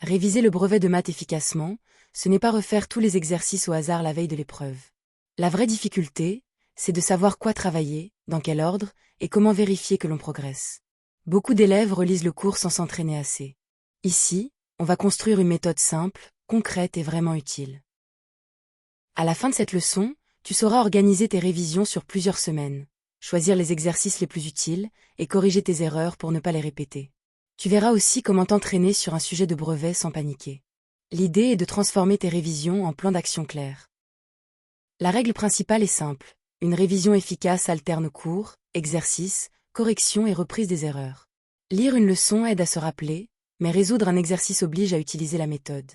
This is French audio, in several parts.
Réviser le brevet de maths efficacement, ce n'est pas refaire tous les exercices au hasard la veille de l'épreuve. La vraie difficulté, c'est de savoir quoi travailler, dans quel ordre, et comment vérifier que l'on progresse. Beaucoup d'élèves relisent le cours sans s'entraîner assez. Ici, on va construire une méthode simple, concrète et vraiment utile. À la fin de cette leçon, tu sauras organiser tes révisions sur plusieurs semaines, choisir les exercices les plus utiles et corriger tes erreurs pour ne pas les répéter. Tu verras aussi comment t'entraîner sur un sujet de brevet sans paniquer. L'idée est de transformer tes révisions en plan d'action clair. La règle principale est simple. Une révision efficace alterne cours, exercices, correction et reprise des erreurs. Lire une leçon aide à se rappeler, mais résoudre un exercice oblige à utiliser la méthode.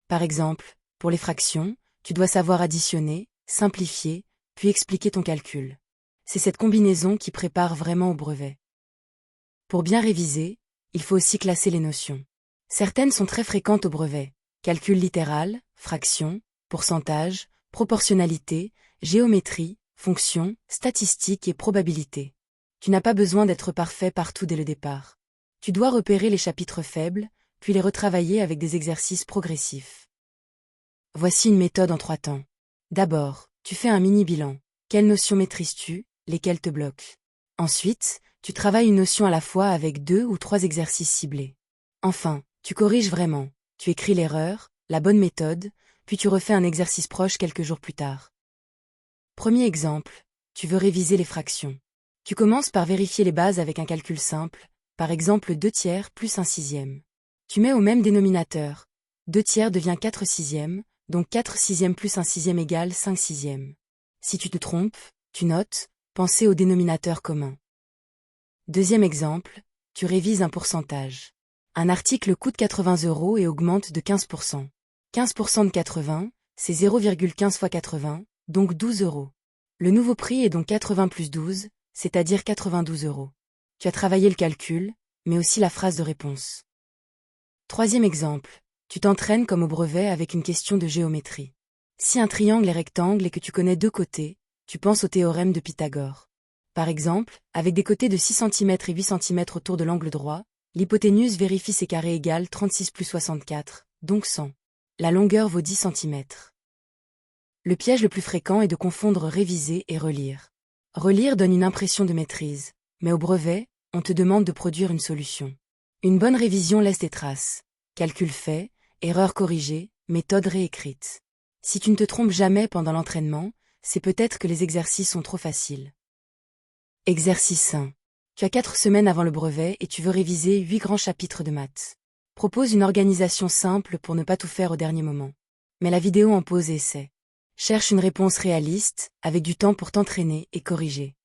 Par exemple, pour les fractions, tu dois savoir additionner, simplifier, puis expliquer ton calcul. C'est cette combinaison qui prépare vraiment au brevet. Pour bien réviser, il faut aussi classer les notions. Certaines sont très fréquentes au brevet. Calcul littéral, fraction, pourcentage, proportionnalité, géométrie, fonction, statistique et probabilité. Tu n'as pas besoin d'être parfait partout dès le départ. Tu dois repérer les chapitres faibles, puis les retravailler avec des exercices progressifs. Voici une méthode en 3 temps. D'abord, tu fais un mini-bilan. Quelles notions maîtrises-tu, lesquelles te bloquent? Ensuite, tu travailles une notion à la fois avec 2 ou 3 exercices ciblés. Enfin, tu corriges vraiment. Tu écris l'erreur, la bonne méthode, puis tu refais un exercice proche quelques jours plus tard. Premier exemple, tu veux réviser les fractions. Tu commences par vérifier les bases avec un calcul simple, par exemple 2/3 plus 1/6. Tu mets au même dénominateur. 2/3 devient 4/6, donc 4/6 plus 1/6 égale 5/6. Si tu te trompes, tu notes, pensez au dénominateur commun. Deuxième exemple, tu révises un pourcentage. Un article coûte 80 € et augmente de 15%. 15% de 80, c'est 0,15 fois 80, donc 12 €. Le nouveau prix est donc 80 plus 12, c'est-à-dire 92 €. Tu as travaillé le calcul, mais aussi la phrase de réponse. Troisième exemple, tu t'entraînes comme au brevet avec une question de géométrie. Si un triangle est rectangle et que tu connais 2 côtés, tu penses au théorème de Pythagore. Par exemple, avec des côtés de 6 cm et 8 cm autour de l'angle droit, l'hypoténuse vérifie ses carrés égale 36 plus 64, donc 100. La longueur vaut 10 cm. Le piège le plus fréquent est de confondre réviser et relire. Relire donne une impression de maîtrise, mais au brevet, on te demande de produire une solution. Une bonne révision laisse des traces. Calcul fait, erreur corrigée, méthode réécrite. Si tu ne te trompes jamais pendant l'entraînement, c'est peut-être que les exercices sont trop faciles. Exercice 1. Tu as 4 semaines avant le brevet et tu veux réviser 8 grands chapitres de maths. Propose une organisation simple pour ne pas tout faire au dernier moment. Mets la vidéo en pause et essaie. Cherche une réponse réaliste, avec du temps pour t'entraîner et corriger.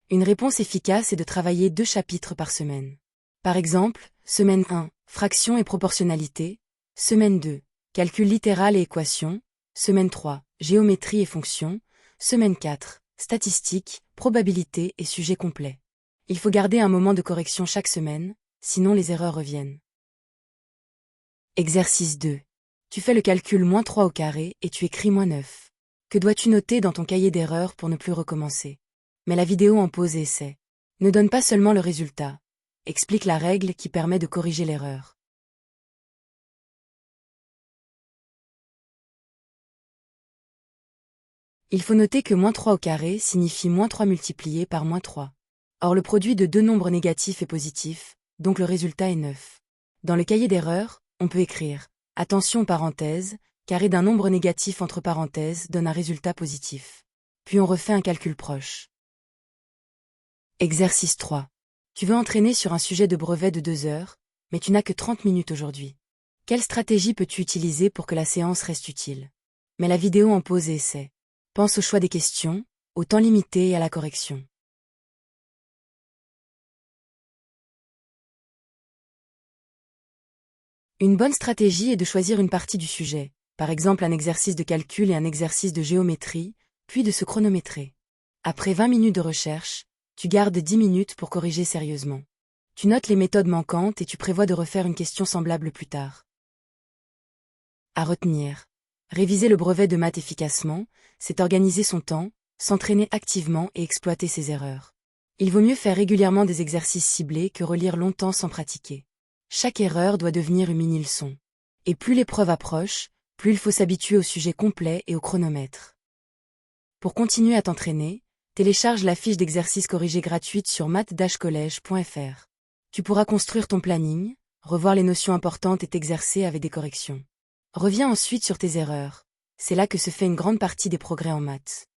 Une réponse efficace est de travailler 2 chapitres par semaine. Par exemple, semaine 1, fraction et proportionnalité, semaine 2, calcul littéral et équation, semaine 3, géométrie et fonction, semaine 4, statistiques, probabilité et sujet complet. Il faut garder un moment de correction chaque semaine, sinon les erreurs reviennent. Exercice 2. Tu fais le calcul -3 au carré et tu écris -9. Que dois-tu noter dans ton cahier d'erreurs pour ne plus recommencer? Mets la vidéo en pause et essaie. Ne donne pas seulement le résultat. Explique la règle qui permet de corriger l'erreur. Il faut noter que -3 au carré signifie -3 multiplié par -3. Or le produit de 2 nombres négatifs est positif, donc le résultat est 9. Dans le cahier d'erreurs, on peut écrire « Attention parenthèse, carré d'un nombre négatif entre parenthèses donne un résultat positif ». Puis on refait un calcul proche. Exercice 3. Tu veux entraîner sur un sujet de brevet de 2 heures, mais tu n'as que 30 minutes aujourd'hui. Quelle stratégie peux-tu utiliser pour que la séance reste utile? Mets la vidéo en pause et essaie. Pense au choix des questions, au temps limité et à la correction. Une bonne stratégie est de choisir une partie du sujet, par exemple un exercice de calcul et un exercice de géométrie, puis de se chronométrer. Après 20 minutes de recherche, tu gardes 10 minutes pour corriger sérieusement. Tu notes les méthodes manquantes et tu prévois de refaire une question semblable plus tard. À retenir. Réviser le brevet de maths efficacement, c'est organiser son temps, s'entraîner activement et exploiter ses erreurs. Il vaut mieux faire régulièrement des exercices ciblés que relire longtemps sans pratiquer. Chaque erreur doit devenir une mini-leçon. Et plus l'épreuve approche, plus il faut s'habituer au sujet complet et au chronomètre. Pour continuer à t'entraîner, télécharge la fiche d'exercice corrigée gratuite sur math-college.fr. Tu pourras construire ton planning, revoir les notions importantes et t'exercer avec des corrections. Reviens ensuite sur tes erreurs. C'est là que se fait une grande partie des progrès en maths.